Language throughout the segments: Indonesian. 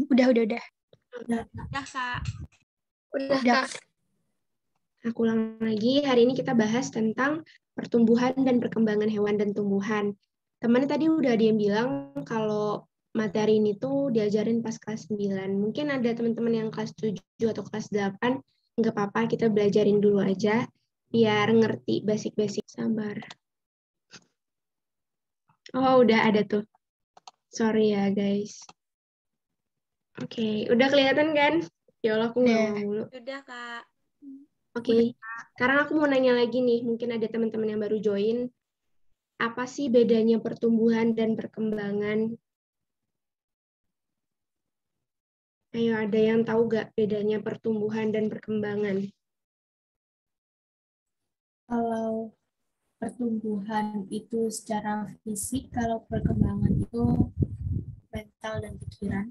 Udah. Udah. Udah, Kak. Udah, Udah. Kak. Aku ulang lagi, hari ini kita bahas tentang pertumbuhan dan perkembangan hewan dan tumbuhan. Temannya tadi udah ada yang bilang kalau materi ini tuh diajarin pas kelas 9. Mungkin ada teman-teman yang kelas 7 atau kelas 8, nggak apa-apa, kita belajarin dulu aja, biar ngerti basic-basic. Sabar. Oh, udah ada tuh. Sorry ya, guys. Oke, udah kelihatan kan? Ya Allah, aku nggak Udah. ngomong dulu. Udah, Kak. Oke, sekarang aku mau nanya lagi nih, mungkin ada teman-teman yang baru join. Apa sih bedanya pertumbuhan dan perkembangan? Ayo, ada yang tahu nggak bedanya pertumbuhan dan perkembangan? Kalau pertumbuhan itu secara fisik, kalau perkembangan itu mental dan pikiran.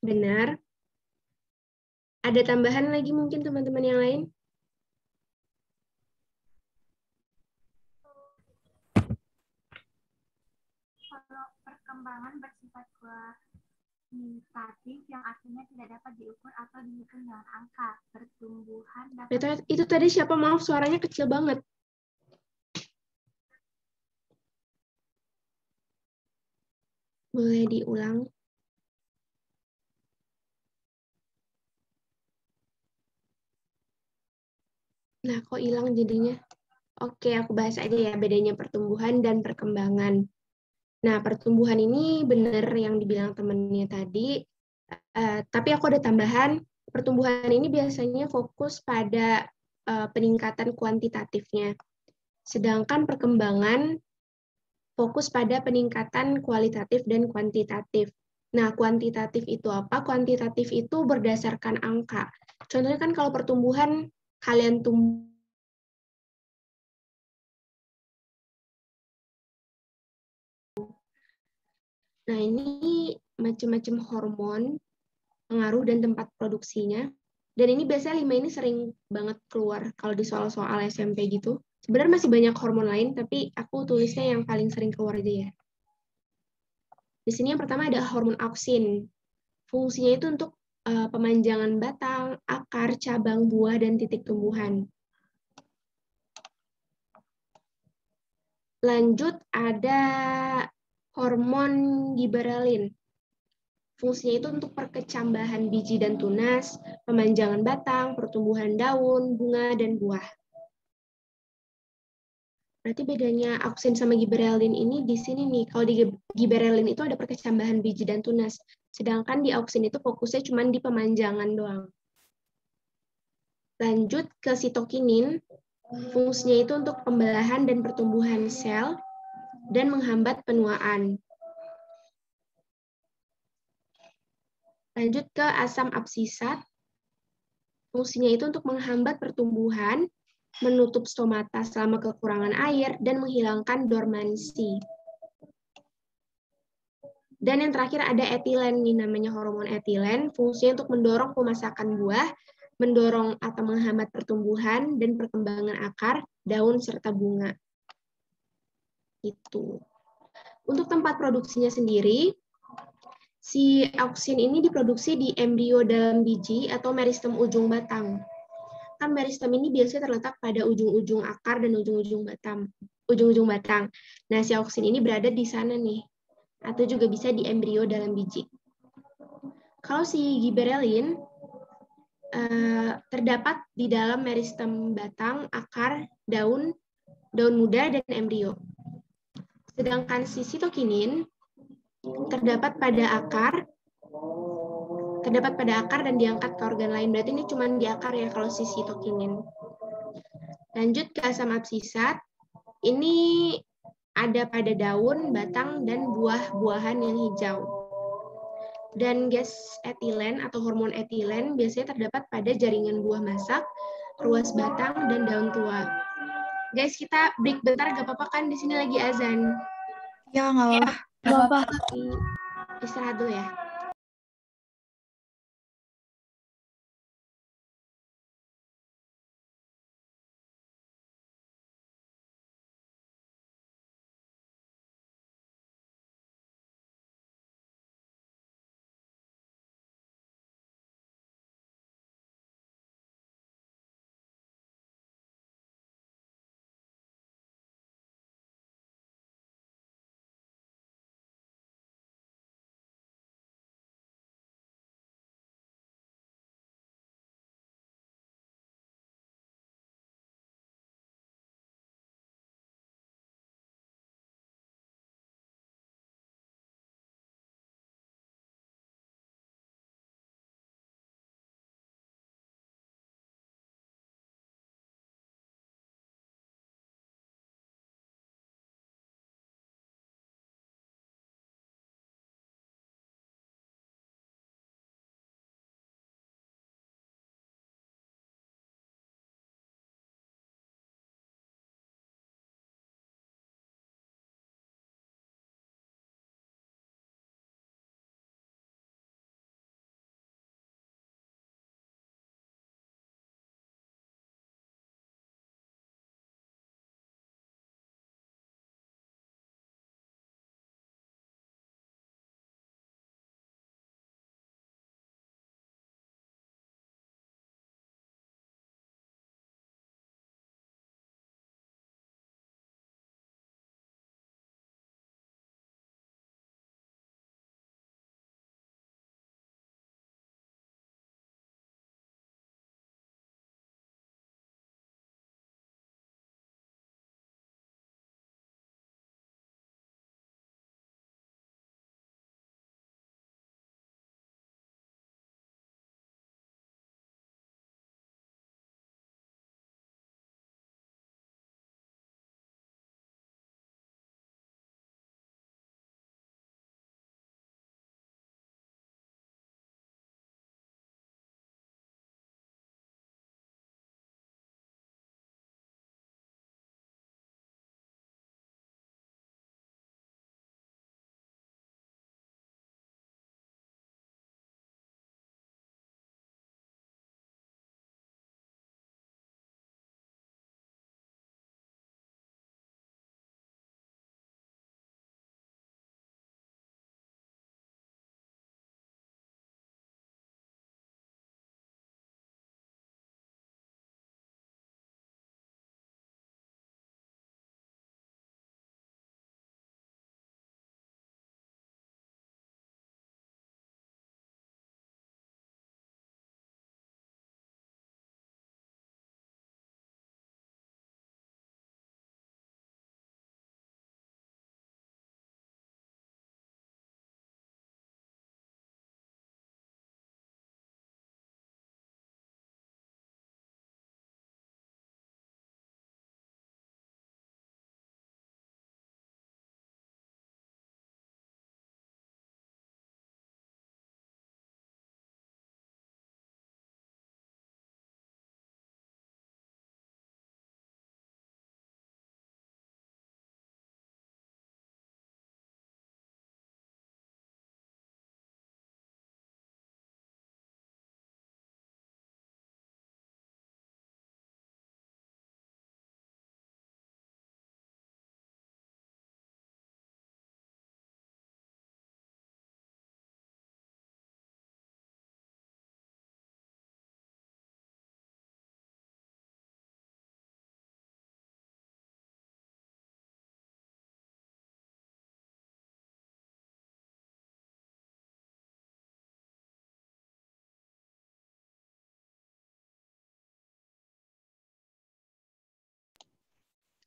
Benar. Ada tambahan lagi mungkin teman-teman yang lain? Kalau perkembangan bersifat kuantitatif yang artinya tidak dapat diukur atau dihitung dengan angka. Pertumbuhan dapat Itu tadi siapa? Maaf, suaranya kecil banget. Boleh diulang? Nah, kok hilang jadinya? Oke, aku bahas aja ya bedanya pertumbuhan dan perkembangan. Nah, pertumbuhan ini benar yang dibilang temennya tadi, tapi aku ada tambahan, pertumbuhan ini biasanya fokus pada peningkatan kuantitatifnya. Sedangkan perkembangan fokus pada peningkatan kualitatif dan kuantitatif. Nah, kuantitatif itu apa? Kuantitatif itu berdasarkan angka. Contohnya kan kalau pertumbuhan, kalian tumbuh Nah, ini macam-macam hormon, pengaruh dan tempat produksinya. Dan ini biasanya 5 ini sering banget keluar kalau di soal-soal SMP gitu. Sebenarnya masih banyak hormon lain, tapi aku tulisnya yang paling sering keluar aja ya. Di sini yang pertama ada hormon auksin. Fungsinya itu untuk pemanjangan batang, akar, cabang, buah, dan titik tumbuhan. Lanjut ada hormon giberelin. Fungsinya itu untuk perkecambahan biji dan tunas, pemanjangan batang, pertumbuhan daun, bunga, dan buah. Berarti bedanya auksin sama giberelin ini di sini nih. Kalau di giberelin itu ada perkecambahan biji dan tunas. Sedangkan di auksin itu fokusnya cuma di pemanjangan doang. Lanjut ke sitokinin. Fungsinya itu untuk pembelahan dan pertumbuhan sel dan menghambat penuaan. Lanjut ke asam absisat. Fungsinya itu untuk menghambat pertumbuhan, menutup stomata selama kekurangan air, dan menghilangkan dormansi. Dan yang terakhir ada etilen, nih namanya hormon etilen. Fungsinya untuk mendorong pemasakan buah, mendorong atau menghambat pertumbuhan dan perkembangan akar, daun, serta bunga. Itu. Untuk tempat produksinya sendiri, si auksin ini diproduksi di embrio dalam biji atau meristem ujung batang. Kan meristem ini biasanya terletak pada ujung-ujung akar dan ujung-ujung batang. Nah, si auksin ini berada di sana nih. Atau juga bisa di embrio dalam biji. Kalau si giberelin terdapat di dalam meristem batang, akar, daun muda, dan embrio. Sedangkan si sitokinin terdapat pada akar dan diangkat ke organ lain. Berarti ini cuma di akar ya kalau si sitokinin. Lanjut ke asam absisat. Ini ada pada daun, batang, dan buah-buahan yang hijau. Dan gas etilen atau hormon etilen biasanya terdapat pada jaringan buah masak, ruas batang, dan daun tua. Guys, kita break bentar, gak apa-apa kan? Di sini lagi azan. Ya, nggak apa-apa. Istirahat dulu ya.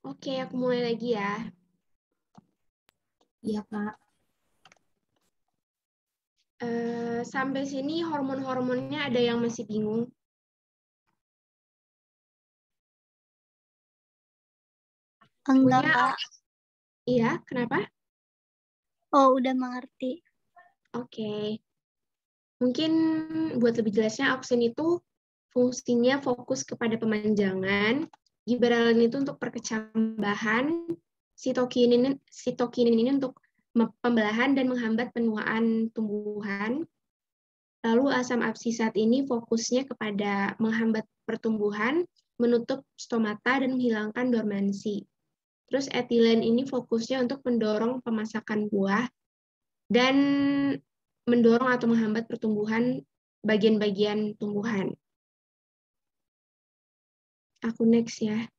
Oke, aku mulai lagi ya. Iya, Kak. Sampai sini hormon-hormonnya ada yang masih bingung? Enggak, Pokoknya, Kak. iya, kenapa? Oh, udah mengerti. Oke. Mungkin buat lebih jelasnya, auksin itu fungsinya fokus kepada pemanjangan, gibberellin itu untuk perkecambahan, sitokinin ini untuk pembelahan dan menghambat penuaan tumbuhan. Lalu asam absisat ini fokusnya kepada menghambat pertumbuhan, menutup stomata, dan menghilangkan dormansi. Terus etilen ini fokusnya untuk mendorong pemasakan buah dan mendorong atau menghambat pertumbuhan bagian-bagian tumbuhan. Aku next ya.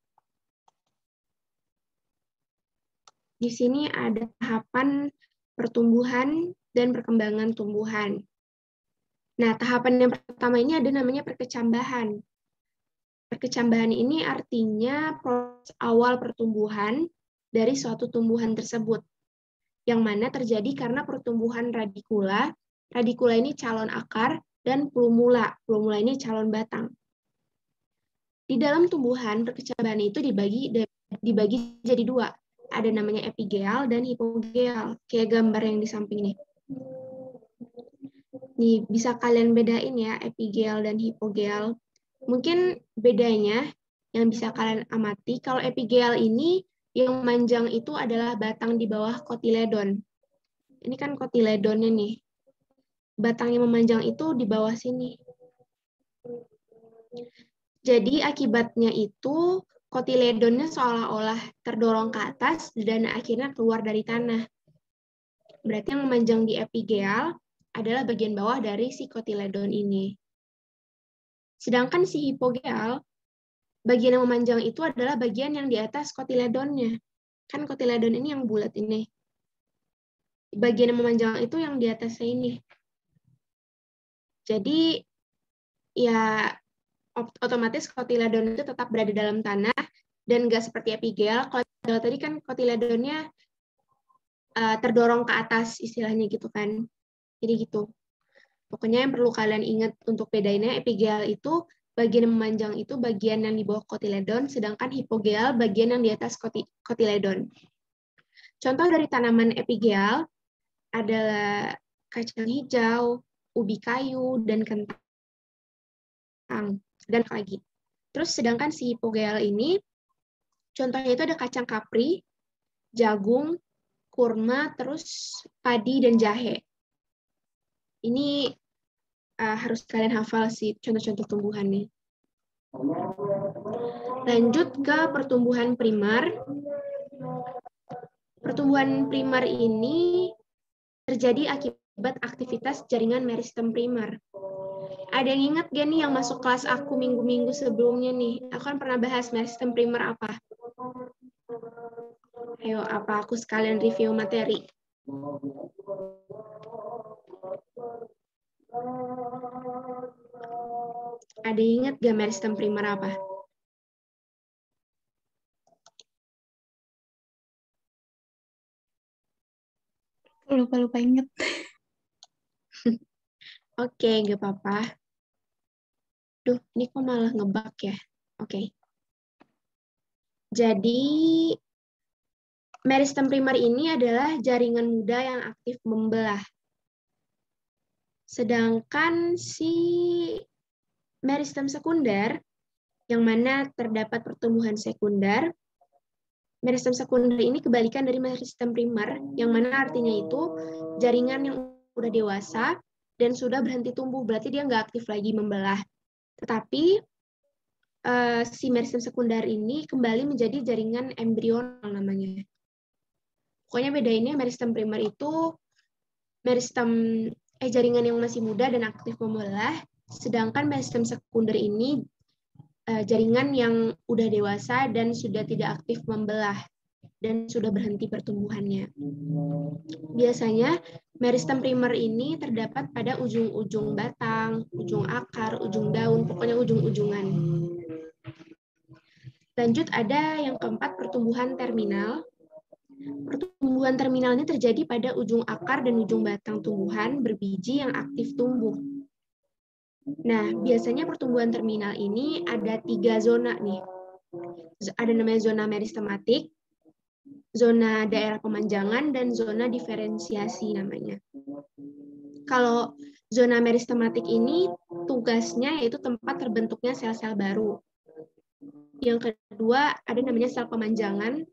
Di sini ada tahapan pertumbuhan dan perkembangan tumbuhan. Nah, tahapan yang pertama ini ada namanya perkecambahan. Perkecambahan ini artinya proses awal pertumbuhan dari suatu tumbuhan tersebut, yang mana terjadi karena pertumbuhan radikula. Radikula ini calon akar, dan plumula. Plumula ini calon batang. Di dalam tumbuhan, perkecambahan itu dibagi jadi dua. Ada namanya epigel dan hipogel, kayak gambar yang di samping nih. Nih, bisa kalian bedain ya, epigel dan hipogel. Mungkin bedanya yang bisa kalian amati, kalau epigel ini yang memanjang itu adalah batang di bawah kotiledon. Ini kan kotiledonnya nih. Batang yang memanjang itu di bawah sini. Jadi akibatnya itu kotiledonnya seolah-olah terdorong ke atas dan akhirnya keluar dari tanah. Berarti yang memanjang di epigel adalah bagian bawah dari si kotiledon ini. Sedangkan si hipogel, bagian yang memanjang itu adalah bagian yang di atas kotiledonnya. Kan kotiledon ini yang bulat ini. Bagian yang memanjang itu yang di atasnya ini. Jadi ya otomatis kotiledon itu tetap berada dalam tanah dan nggak seperti epigel. Kalau epigel tadi kan kotiledonnya terdorong ke atas istilahnya gitu kan. Jadi gitu. Pokoknya yang perlu kalian ingat untuk bedainnya, epigel itu bagian yang memanjang itu bagian yang di bawah kotiledon, sedangkan hipogel bagian yang di atas kotiledon. Contoh dari tanaman epigel adalah kacang hijau, ubi kayu, dan kentang. Dan lagi. Terus sedangkan si hipogel ini, contohnya itu ada kacang kapri, jagung, kurma, terus padi, dan jahe. Ini harus kalian hafal sih contoh-contoh tumbuhannya. Lanjut ke pertumbuhan primer. Pertumbuhan primer ini terjadi akibat aktivitas jaringan meristem primer. Ada yang ingat gak nih yang masuk kelas aku minggu-minggu sebelumnya nih? Aku kan pernah bahas meristem primer apa? Ayo, apa aku sekalian review materi? Ada yang ingat gak meristem primer apa? Lupa-lupa inget. Oke, gak apa-apa. Duh, ini kok malah ngebug ya? Oke. Jadi, meristem primer ini adalah jaringan muda yang aktif membelah. Sedangkan si meristem sekunder, yang mana terdapat pertumbuhan sekunder, meristem sekunder ini kebalikan dari meristem primer, yang mana artinya itu jaringan yang udah dewasa dan sudah berhenti tumbuh, berarti dia nggak aktif lagi membelah. Tetapi si meristem sekunder ini kembali menjadi jaringan embrional namanya. Pokoknya bedainnya meristem primer itu jaringan yang masih muda dan aktif membelah, sedangkan meristem sekunder ini jaringan yang udah dewasa dan sudah tidak aktif membelah dan sudah berhenti pertumbuhannya. Biasanya meristem primer ini terdapat pada ujung-ujung batang, ujung akar, ujung daun, pokoknya ujung-ujungan. Lanjut ada yang keempat, pertumbuhan terminal. Pertumbuhan terminal ini terjadi pada ujung akar dan ujung batang tumbuhan berbiji yang aktif tumbuh. Nah, biasanya pertumbuhan terminal ini ada 3 zona nih. Ada namanya zona meristematik, zona daerah pemanjangan, dan zona diferensiasi namanya. Kalau zona meristematik ini tugasnya yaitu tempat terbentuknya sel-sel baru. Yang kedua ada namanya sel pemanjangan,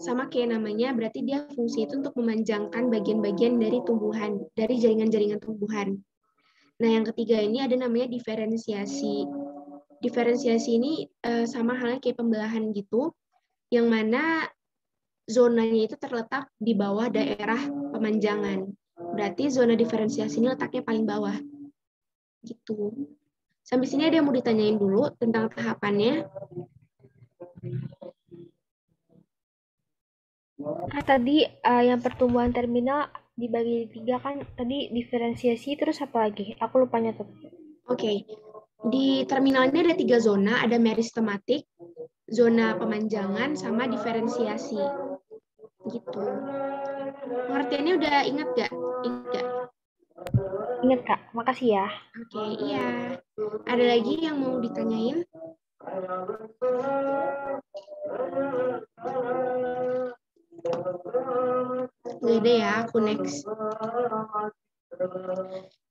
sama kayak namanya, berarti dia fungsi itu untuk memanjangkan bagian-bagian dari tumbuhan, dari jaringan-jaringan tumbuhan. Nah, yang ketiga ini ada namanya diferensiasi. Diferensiasi ini sama halnya kayak pembelahan gitu, yang mana zonanya itu terletak di bawah daerah pemanjangan. Berarti zona diferensiasi ini letaknya paling bawah. Gitu. Sampai sini ada yang mau ditanyain dulu tentang tahapannya? Tadi yang pertumbuhan terminal dibagi 3 kan, tadi diferensiasi terus apa lagi? Aku lupa nyatet. Oke. Di terminal ini ada 3 zona, ada meristematik, zona pemanjangan, sama diferensiasi. Gitu. Pengertiannya udah ingat gak? Ingat Kak, makasih ya. Oke, iya. Ada lagi yang mau ditanyain? Gak ada ya, aku next.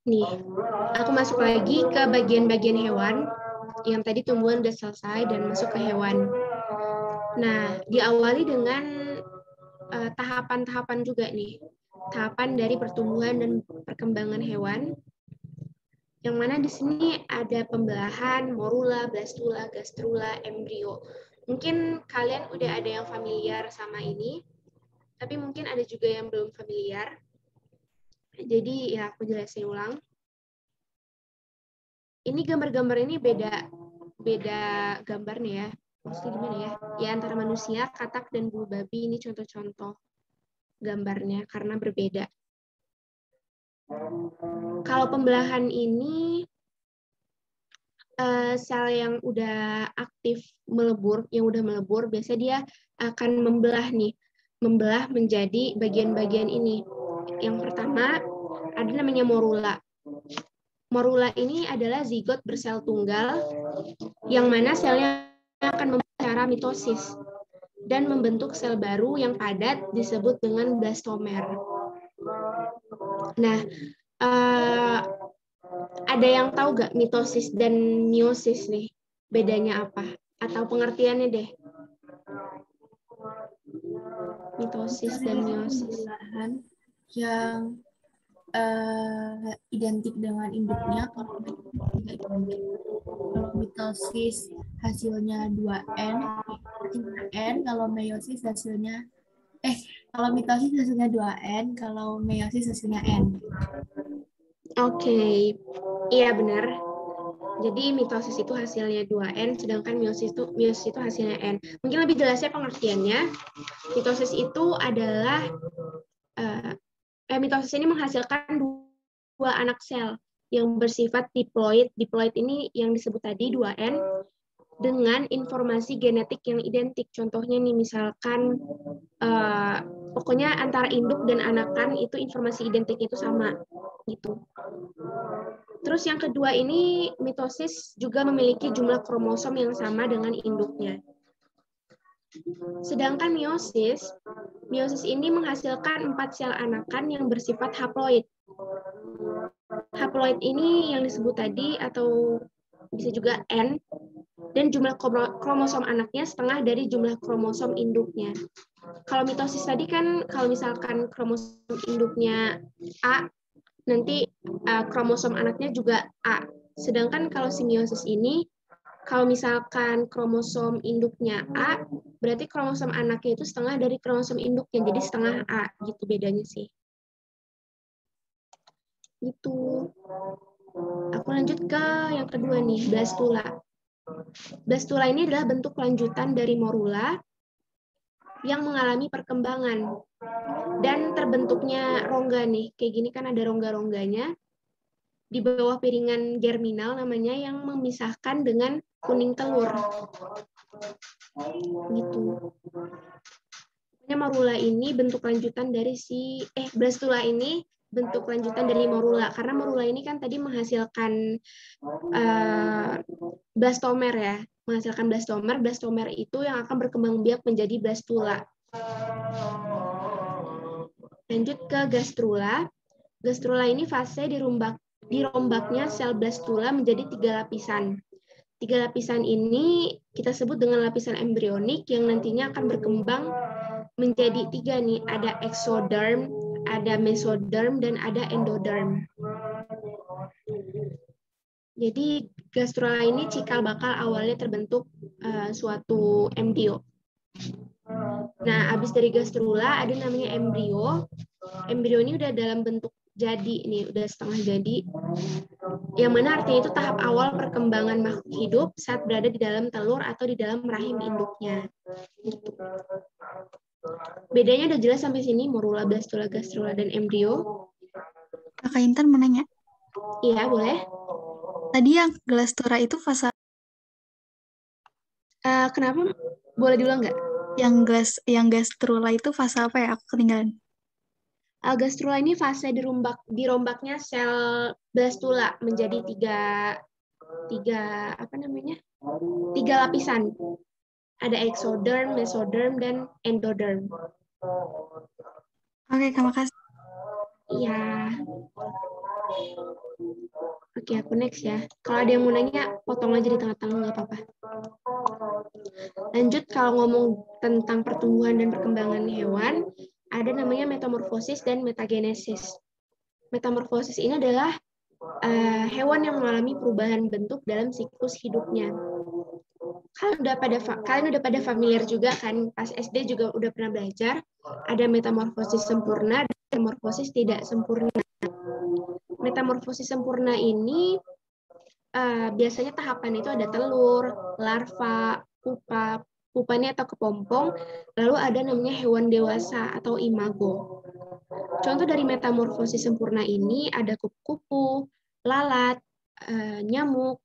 Nih, aku masuk lagi ke bagian-bagian hewan. Yang tadi tumbuhan udah selesai dan masuk ke hewan. Nah, diawali dengan tahapan-tahapan juga nih. Tahapan dari pertumbuhan dan perkembangan hewan. Yang mana di sini ada pembelahan, morula, blastula, gastrula, embrio. Mungkin kalian udah ada yang familiar sama ini, tapi mungkin ada juga yang belum familiar. Jadi ya aku jelasin ulang. Ini gambar-gambar ini beda gambar nih ya. Maksudnya gimana ya? Ya antara manusia, katak, dan bulu babi ini contoh-contoh gambarnya karena berbeda. Kalau pembelahan ini sel yang udah aktif melebur, biasanya dia akan membelah menjadi bagian-bagian ini. Yang pertama ada namanya morula. Morula ini adalah zigot bersel tunggal, yang mana selnya akan membentuk cara mitosis dan membentuk sel baru yang padat disebut dengan blastomer. Nah, ada yang tahu gak mitosis dan meiosis nih? Bedanya apa? Atau pengertiannya deh? Mitosis dan meiosis. Yang identik dengan induknya, kalau mitosis hasilnya 2N, kalau meiosis hasilnya kalau mitosis hasilnya 2N, kalau meiosis hasilnya N. Oke, iya benar. Jadi mitosis itu hasilnya 2N, sedangkan meiosis itu hasilnya N. Mungkin lebih jelasnya pengertiannya, mitosis itu adalah mitosis ini menghasilkan 2 anak sel yang bersifat diploid. Diploid ini yang disebut tadi 2N dengan informasi genetik yang identik. Contohnya nih misalkan pokoknya antara induk dan anakan itu informasi identiknya itu sama gitu. Terus yang kedua ini mitosis juga memiliki jumlah kromosom yang sama dengan induknya. Sedangkan meiosis ini menghasilkan 4 sel anakan yang bersifat haploid. Haploid ini yang disebut tadi atau bisa juga N, dan jumlah kromosom anaknya setengah dari jumlah kromosom induknya. Kalau mitosis tadi kan kalau misalkan kromosom induknya A, nanti kromosom anaknya juga A. Sedangkan kalau meiosis ini, kalau misalkan kromosom induknya A, berarti kromosom anaknya itu setengah dari kromosom induknya, jadi setengah A, gitu bedanya sih. Gitu. Aku lanjut ke yang kedua nih, blastula. Blastula ini adalah bentuk lanjutan dari morula yang mengalami perkembangan. Dan terbentuknya rongga nih, kayak gini kan ada rongga-rongganya. di bawah piringan germinal namanya yang memisahkan dengan kuning telur. Gitu. Pokoknya morula ini bentuk lanjutan dari blastula ini bentuk lanjutan dari morula, karena morula ini kan tadi menghasilkan blastomer ya, menghasilkan blastomer. Blastomer itu yang akan berkembang biak menjadi blastula. Lanjut ke gastrula. Gastrula ini fase dirombaknya sel blastula menjadi 3 lapisan. 3 lapisan ini kita sebut dengan lapisan embrionik yang nantinya akan berkembang menjadi 3 nih, ada exoderm, ada mesoderm, dan ada endoderm. Jadi gastrula ini cikal bakal awalnya terbentuk suatu embrio. Nah, habis dari gastrula ada namanya embrio. Embrio ini udah dalam bentuk jadi nih, udah setengah jadi. Yang mana artinya itu tahap awal perkembangan makhluk hidup saat berada di dalam telur atau di dalam rahim induknya. Gitu. Bedanya udah jelas sampai sini, morula, blastula, gastrula, dan embrio. Kakak Intan mau nanya. Iya, boleh. Tadi yang gastrula itu fase Kenapa? Boleh diulang nggak? yang gastrula itu fase apa ya? Aku ketinggalan. Gastrula ini fase dirombaknya sel blastula menjadi tiga lapisan. Ada exoderm, mesoderm, dan endoderm. Oke, terima kasih. Iya. Oke, aku next ya. Kalau ada yang mau nanya, potong aja di tengah-tengah, nggak apa-apa. Lanjut, kalau ngomong tentang pertumbuhan dan perkembangan hewan, ada namanya metamorfosis dan metagenesis. Metamorfosis ini adalah hewan yang mengalami perubahan bentuk dalam siklus hidupnya. Kalian udah pada familiar juga kan, pas SD juga udah pernah belajar, ada metamorfosis sempurna dan metamorfosis tidak sempurna. Metamorfosis sempurna ini biasanya tahapan itu ada telur, larva, pupanya atau kepompong, lalu ada namanya hewan dewasa atau imago. Contoh dari metamorfosis sempurna ini ada kupu-kupu, lalat, nyamuk,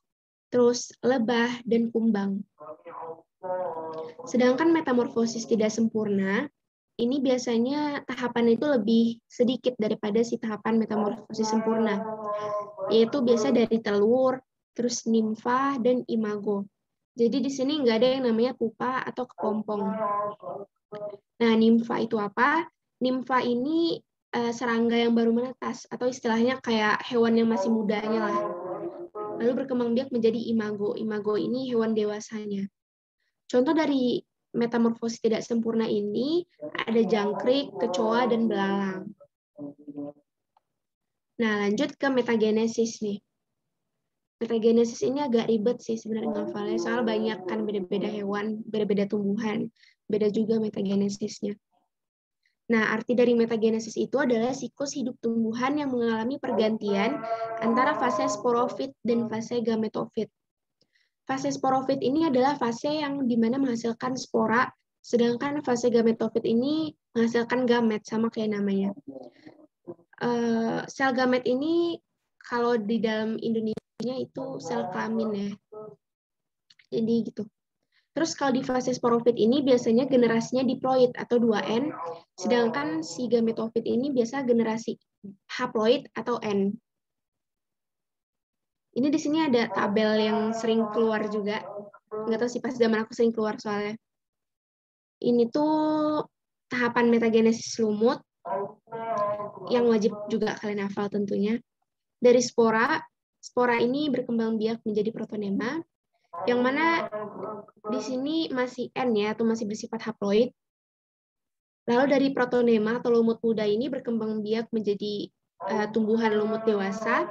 terus lebah, dan kumbang. Sedangkan metamorfosis tidak sempurna, ini biasanya tahapan itu lebih sedikit daripada si tahapan metamorfosis sempurna, yaitu biasa dari telur, terus nimfa, dan imago. Jadi di sini nggak ada yang namanya pupa atau kepompong. Nah, nimfa itu apa? Nimfa ini serangga yang baru menetas, atau istilahnya kayak hewan yang masih mudanya lah. Lalu berkembang biak menjadi imago. Imago ini hewan dewasanya. Contoh dari metamorfosis tidak sempurna ini ada jangkrik, kecoa, dan belalang. Nah, lanjut ke metagenesis nih. Metagenesis ini agak ribet sih sebenarnya ngafalnya, soal banyak kan beda-beda hewan, beda-beda tumbuhan, beda juga metagenesisnya. Nah, arti dari metagenesis itu adalah siklus hidup tumbuhan yang mengalami pergantian antara fase sporofit dan fase gametofit. Fase sporofit ini adalah fase yang dimana menghasilkan spora, sedangkan fase gametofit ini menghasilkan gamet, sama kayak namanya. Sel gamet ini kalau di dalam Indonesia itu sel kelamin ya. Jadi gitu. Terus kalau di fase sporofit ini biasanya generasinya diploid atau 2N, sedangkan si gametofit ini biasa generasi haploid atau N. Ini di sini ada tabel yang sering keluar juga. Nggak tahu sih, pas zaman aku sering keluar soalnya. Ini tuh tahapan metagenesis lumut yang wajib juga kalian hafal tentunya. Dari spora ini berkembang biak menjadi protonema, yang mana di sini masih N ya, atau masih bersifat haploid. Lalu dari protonema atau lumut muda ini berkembang biak menjadi tumbuhan lumut dewasa.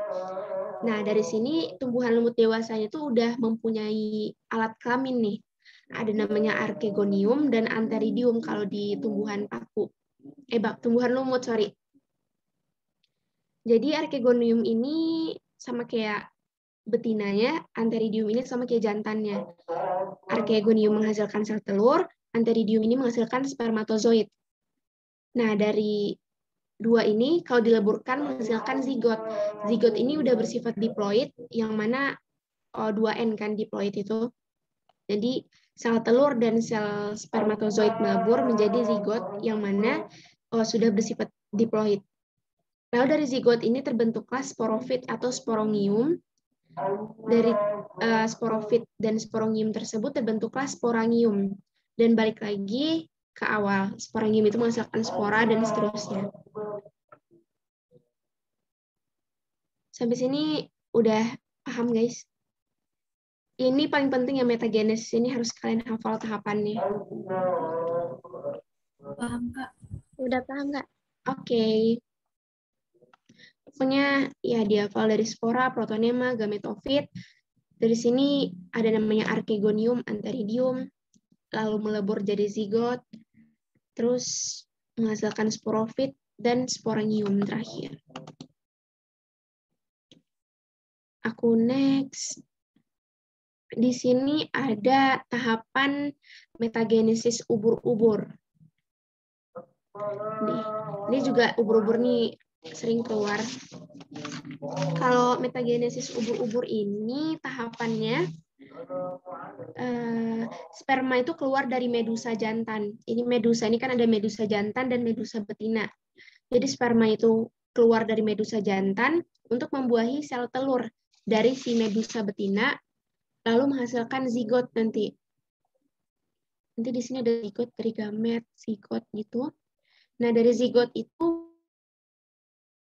Nah, dari sini tumbuhan lumut dewasanya itu udah mempunyai alat kelamin nih. Ada namanya archegonium dan antheridium kalau di tumbuhan paku. Tumbuhan lumut, sorry. Jadi archegonium ini sama kayak betinanya, antheridium ini sama kayak jantannya. Archegonium menghasilkan sel telur, antheridium ini menghasilkan spermatozoid. Nah, dari dua ini kalau dileburkan menghasilkan zigot. Zigot ini udah bersifat diploid, yang mana 2N kan diploid itu. Jadi sel telur dan sel spermatozoid melebur menjadi zigot yang mana sudah bersifat diploid. Lalu dari zigot ini terbentuklah sporofit atau sporongium. Dari sporofit dan sporongium tersebut terbentuklah sporangium. Dan balik lagi ke awal, sporangium itu menghasilkan spora dan seterusnya. Sampai sini udah paham, guys? Ini paling penting ya, metagenesis ini harus kalian hafal tahapannya. Paham, Kak? Udah paham nggak? Oke. Pokoknya ya dihafal dari spora, protonema, gametofit. Dari sini ada namanya archegonium, antheridium, lalu melebur jadi zigot, terus menghasilkan sporofit dan sporangium terakhir. Aku next. Di sini ada tahapan metagenesis ubur-ubur. Ini juga ubur-ubur nih sering keluar. Kalau metagenesis ubur-ubur ini tahapannya sperma itu keluar dari medusa jantan. Ini medusa ini kan ada medusa jantan dan medusa betina. Jadi sperma itu keluar dari medusa jantan untuk membuahi sel telur dari si medusa betina, lalu menghasilkan zigot nanti. Nanti di sini ada zigot dari gamet, zigot gitu. Nah, dari zigot itu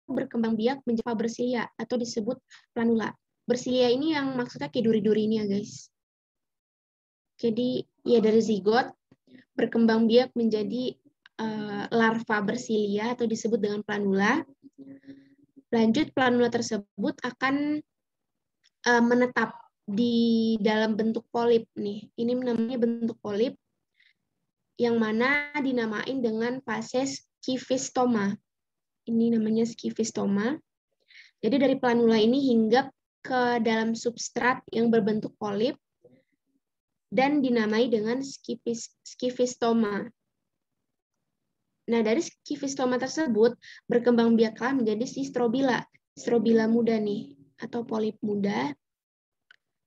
berkembang biak menjadi bersilia atau disebut planula. Bersilia ini yang maksudnya kayak duri-duri ini ya, guys. Jadi, ya dari zigot berkembang biak menjadi larva bersilia atau disebut dengan planula. Lanjut, planula tersebut akan menetap di dalam bentuk polip nih. Ini namanya bentuk polip yang mana dinamain dengan fase skifistoma. Ini namanya skifistoma. Jadi dari planula ini hinggap ke dalam substrat yang berbentuk polip dan dinamai dengan skifistoma. Nah, dari skifistoma tersebut berkembang biaklah menjadi si strobila. Strobila muda nih, atau polip muda.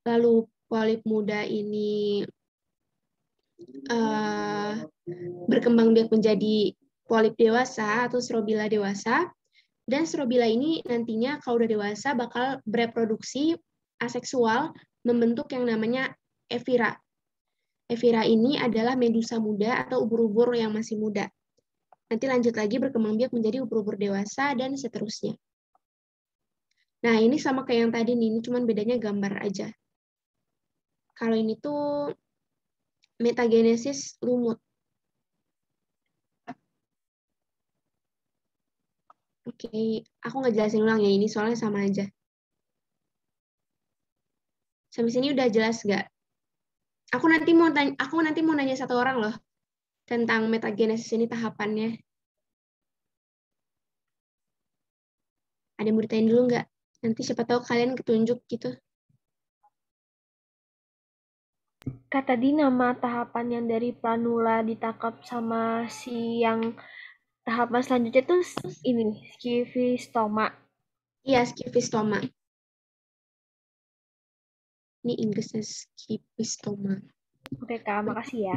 Lalu polip muda ini berkembang biak menjadi polip dewasa atau strobila dewasa. Dan strobila ini nantinya kalau udah dewasa bakal bereproduksi aseksual membentuk yang namanya evira. Evira ini adalah medusa muda atau ubur-ubur yang masih muda. Nanti lanjut lagi berkembang biak menjadi ubur-ubur dewasa dan seterusnya. Nah, ini sama kayak yang tadi nih, ini cuma bedanya gambar aja. Kalau ini tuh metagenesis lumut. Oke, aku nggak jelasin ulang ya, ini soalnya sama aja. Sampai sini udah jelas nggak? Aku nanti mau nanya satu orang loh tentang metagenesis ini tahapannya. Ada yang mau ditanyain dulu nggak? Nanti siapa tahu kalian ketunjuk gitu. Kak, tadi nama tahapan yang dari planula ditangkap sama si yang tahapan selanjutnya tuh ini nih, skifistoma. Iya, skifistoma. Ini Inggrisnya skifistoma. Oke Kak, makasih ya.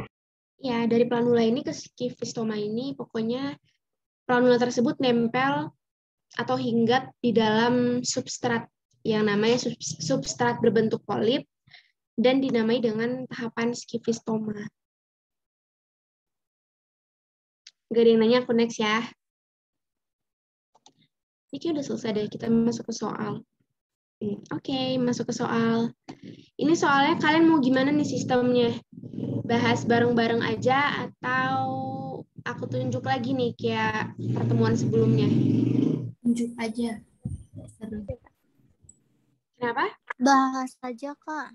Ya, dari planula ini ke skifistoma ini pokoknya planula tersebut nempel atau hinggap di dalam substrat yang namanya substrat berbentuk polip dan dinamai dengan tahapan skifistoma. Gak ada yang nanya, aku next ya. Ini udah selesai deh, kita masuk ke soal. Oke, masuk ke soal. Ini soalnya kalian mau gimana nih sistemnya? Bahas bareng-bareng aja atau aku tunjuk lagi nih kayak pertemuan sebelumnya? Tunjuk aja. Seru. Kenapa? Bahas aja, Kak.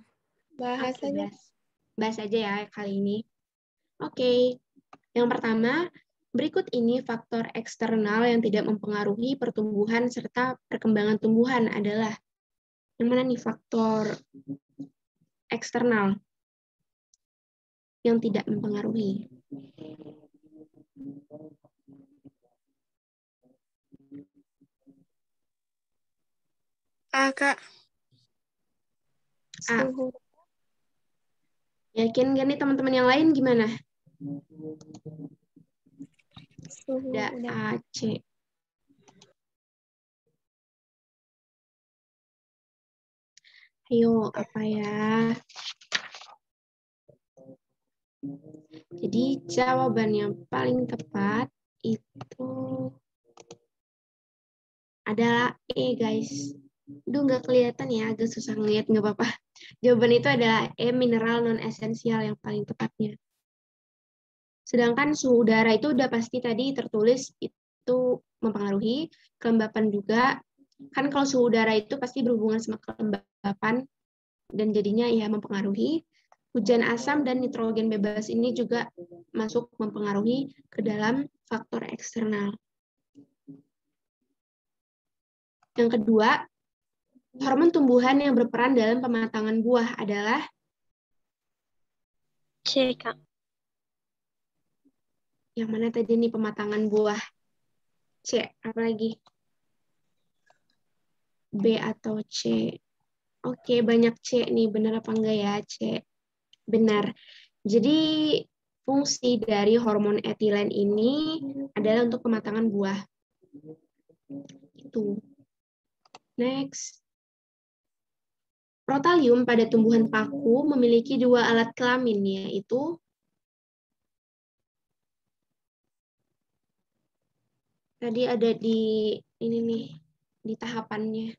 Bahas aja. Bahas aja ya kali ini. Oke. Yang pertama, berikut ini faktor eksternal yang tidak mempengaruhi pertumbuhan serta perkembangan tumbuhan adalah yang mana nih faktor eksternal yang tidak mempengaruhi? Kak. A. Suhu. Yakin gak nih teman-teman yang lain gimana? Suhu Ada udah. A, C. Ayo, apa ya? Jadi jawaban yang paling tepat itu adalah E, guys. Duh, nggak kelihatan ya, agak susah ngeliat, nggak apa-apa. Jawaban itu adalah E, mineral non-esensial yang paling tepatnya. Sedangkan suhu udara itu udah pasti tadi tertulis itu mempengaruhi, kelembapan juga. Kan kalau suhu udara itu pasti berhubungan sama kelembapan, dan jadinya ya mempengaruhi. Hujan asam dan nitrogen bebas ini juga masuk mempengaruhi ke dalam faktor eksternal. Yang kedua, hormon tumbuhan yang berperan dalam pematangan buah adalah C, Kak. yang mana tadi nih pematangan buah? C, apa lagi? B atau C? Oke, banyak C nih, benar apa enggak ya C? Benar. Jadi fungsi dari hormon etilen ini adalah untuk pematangan buah. Itu. Next. Protalium pada tumbuhan paku memiliki dua alat kelamin, yaitu tadi ada di ini nih, di tahapannya.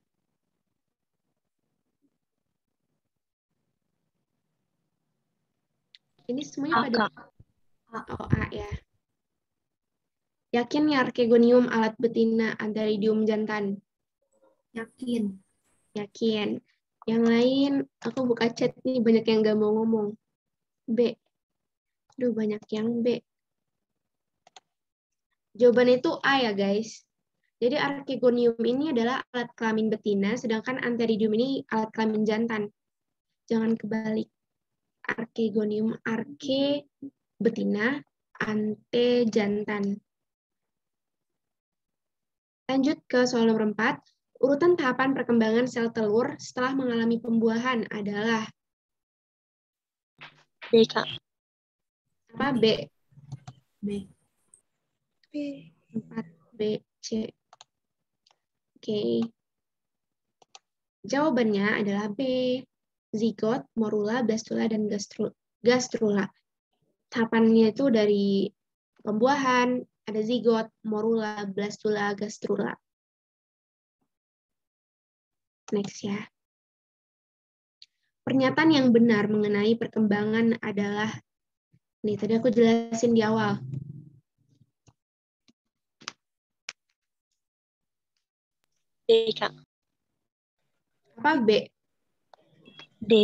Ini semuanya pada oh, A ya. Yakin ya Archegonium alat betina Antheridium jantan? Yakin. Yakin. Yang lain, aku buka chat nih, banyak yang gak mau ngomong. B. Duh, banyak yang B. Jawaban itu A ya, guys. Jadi Archegonium ini adalah alat kelamin betina, sedangkan Antheridium ini alat kelamin jantan. Jangan kebalik. Archegonium, arche betina, ante jantan. Lanjut ke soal nomor 4. Urutan tahapan perkembangan sel telur setelah mengalami pembuahan adalah B, Kak. apa? B. B. 4, B, C. Oke. Jawabannya adalah B. Zigot, morula, blastula, dan gastrula. Tahapannya itu dari pembuahan, ada zigot, morula, blastula, gastrula. Next ya. Pernyataan yang benar mengenai perkembangan adalah, nih tadi aku jelasin di awal. D, Kak. Apa B? D.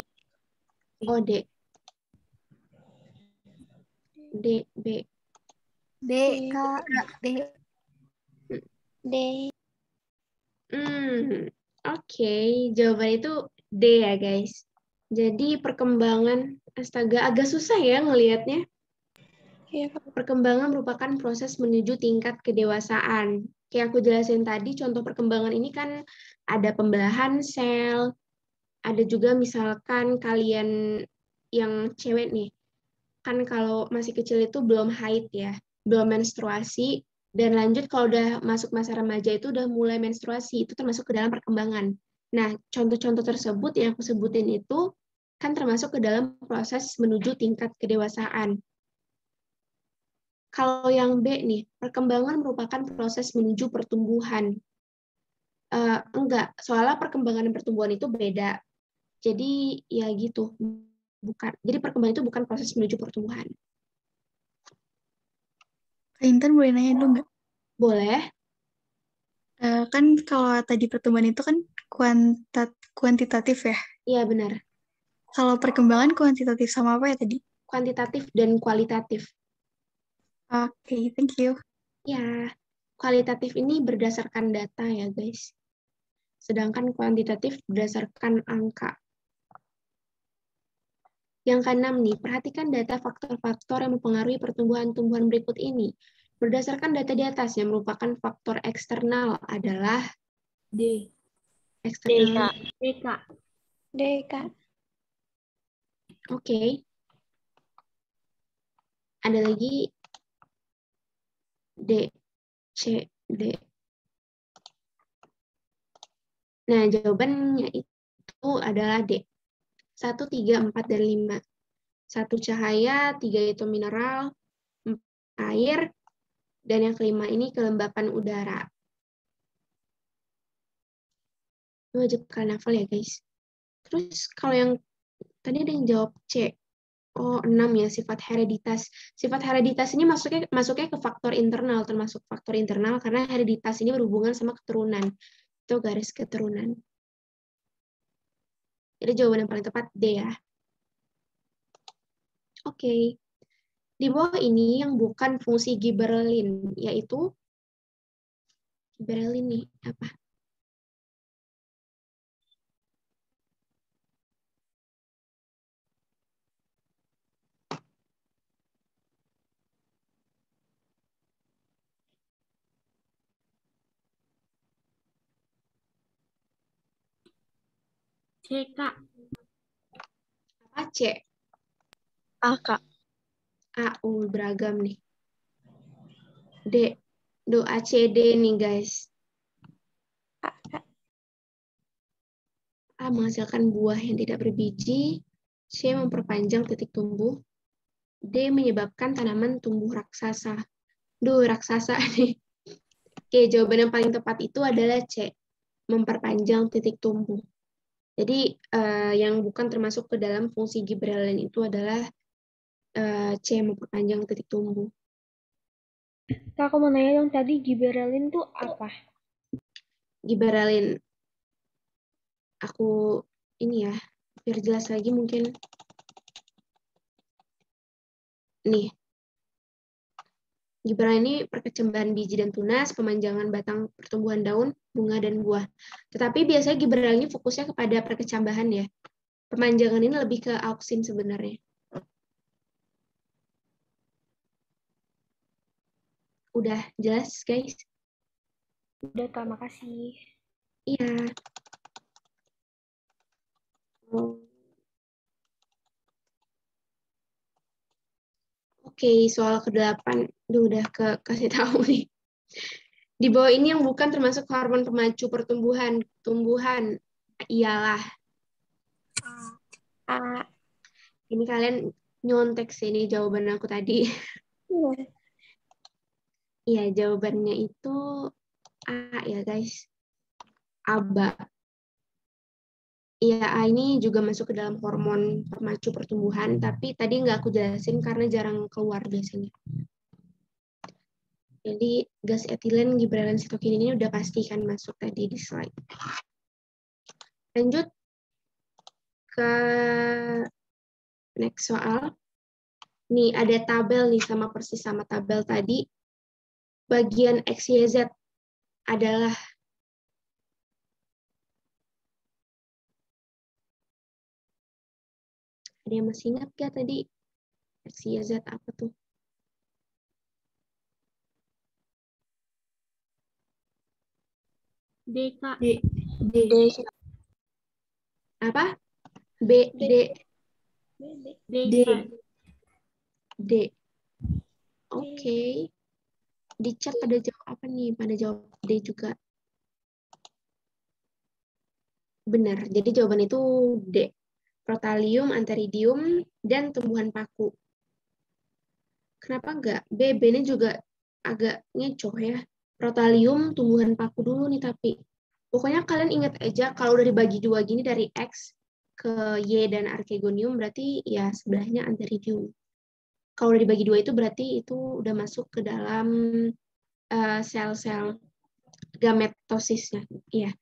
Oh, D. D, B. D, Kak. D. D. Oke. Jawaban itu D ya, guys. Jadi perkembangan, astaga, agak susah ya ngelihatnya. Iya, Kak. Perkembangan merupakan proses menuju tingkat kedewasaan. Kayak aku jelasin tadi, contoh perkembangan ini kan ada pembelahan sel, ada juga misalkan kalian yang cewek nih, kan kalau masih kecil itu belum haid ya, belum menstruasi, dan lanjut kalau udah masuk masa remaja itu udah mulai menstruasi, itu termasuk ke dalam perkembangan. Nah, contoh-contoh tersebut yang aku sebutin itu kan termasuk ke dalam proses menuju tingkat kedewasaan. Kalau yang B nih, perkembangan merupakan proses menuju pertumbuhan. Enggak, soalnya perkembangan dan pertumbuhan itu beda. Jadi ya gitu, bukan. Jadi perkembangan itu bukan proses menuju pertumbuhan. Kak Intan boleh nanya dulu nggak? Boleh? Kan kalau tadi pertumbuhan itu kan kuantitatif ya. Iya benar. Kalau perkembangan kuantitatif sama apa ya tadi? Kuantitatif dan kualitatif. Oke, thank you. Ya, kualitatif ini berdasarkan data ya guys. Sedangkan kuantitatif berdasarkan angka. Yang keenam nih, perhatikan data faktor-faktor yang mempengaruhi pertumbuhan tumbuhan berikut ini. Berdasarkan data di atas yang merupakan faktor eksternal adalah D. Eksternal. D, Kak. D, Kak. Oke. Ada lagi D, C, D. Nah, jawabannya itu adalah D. 1, 3, 4, dan 5. 1 cahaya, 3 itu mineral, 4 air, dan yang kelima ini kelembapan udara. Itu wajib kalian hafal ya, guys. Terus kalau yang tadi ada yang jawab C. Oh, 6 ya, sifat hereditas. Sifat hereditas ini masuknya ke faktor internal, termasuk faktor internal, karena hereditas ini berhubungan sama keturunan. Itu garis keturunan. Jadi jawaban yang paling tepat D ya. Oke. Di bawah ini yang bukan fungsi Gibberellin, yaitu Gibberellin nih, apa? C, Kak. Apa C? A, Kak. A, beragam nih. D, doa CD nih guys. A, menghasilkan buah yang tidak berbiji. C, memperpanjang titik tumbuh. D, menyebabkan tanaman tumbuh raksasa. Duh, raksasa nih. Oke, jawaban yang paling tepat itu adalah C, memperpanjang titik tumbuh. Jadi, yang bukan termasuk ke dalam fungsi Gibberellin itu adalah C, memperpanjang titik tumbuh. Kak, aku mau nanya dong, tadi Gibberellin tuh apa? Gibberellin, aku ini ya, biar jelas lagi mungkin. Nih, Gibberellin ini perkecambahan biji dan tunas, pemanjangan batang pertumbuhan daun, bunga, dan buah. Tetapi biasanya Gibberellin ini fokusnya kepada perkecambahan ya. Pemanjangan ini lebih ke auksin sebenarnya. Udah jelas, guys? Udah, Kak, makasih. Iya. Oke, soal ke-8. Udah kasih tahu nih. Di bawah ini yang bukan termasuk hormon pemacu pertumbuhan. Tumbuhan ialah A. ini kalian nyontek sih ini jawaban aku tadi. Iya, jawabannya itu A ya, guys. ABA. Iya, A ini juga masuk ke dalam hormon pemacu pertumbuhan, tapi tadi nggak aku jelasin karena jarang keluar biasanya. Jadi gas etilen, gibberellin, sitokin ini udah pasti kan masuk tadi di slide. Lanjut ke next soal. Nih ada tabel nih sama persis sama tabel tadi. Bagian X, Y, Z adalah ada yang masih ingat gak tadi X, Y, Z apa tuh? D, Kak. D. Apa? B, D, D, D. Kak. D. Oke. Di chat pada jawab apa nih? Pada jawab D juga. Benar. Jadi jawaban itu D. Protalium, antheridium, dan tumbuhan paku. Kenapa enggak? B, B-nya juga agak ngecoh ya. Protalium, tumbuhan paku dulu nih tapi. Pokoknya kalian ingat aja kalau udah dibagi dua gini dari X ke Y dan archegonium berarti ya sebelahnya antheridium. Kalau udah dibagi dua itu berarti itu udah masuk ke dalam sel-sel gametosisnya. Iya.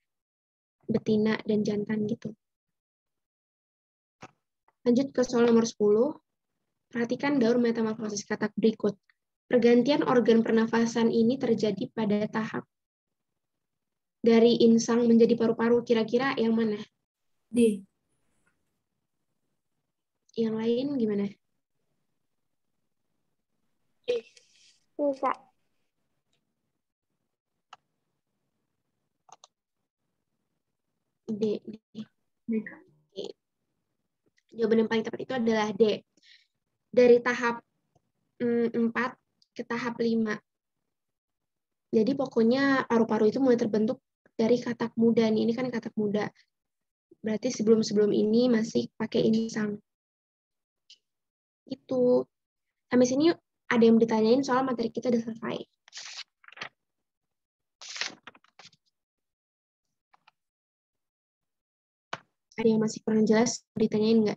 Betina dan jantan gitu. Lanjut ke soal nomor 10. Perhatikan daur metamorfosis katak berikut. Pergantian organ pernafasan ini terjadi pada tahap dari insang menjadi paru-paru. Kira-kira yang mana? D. Yang lain gimana? Kak. D. D, Kak. Oke. Jawaban yang paling tepat itu adalah D. Dari tahap 4 ke tahap 5. Jadi pokoknya paru-paru itu mulai terbentuk dari katak muda. Ini kan katak muda. Berarti sebelum-sebelum ini masih pakai insang. Itu. Sampai sini ada yang ditanyain soal materi kita udah selesai. Ada yang masih kurang jelas, ditanyain nggak?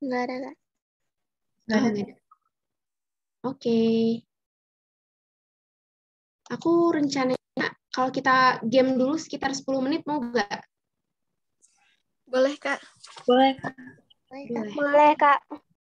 Nggak ada, Kak. Oh, nggak ada. Oke. Aku rencananya kalau kita game dulu sekitar 10 menit, mau nggak? Boleh, Kak. Boleh, Kak.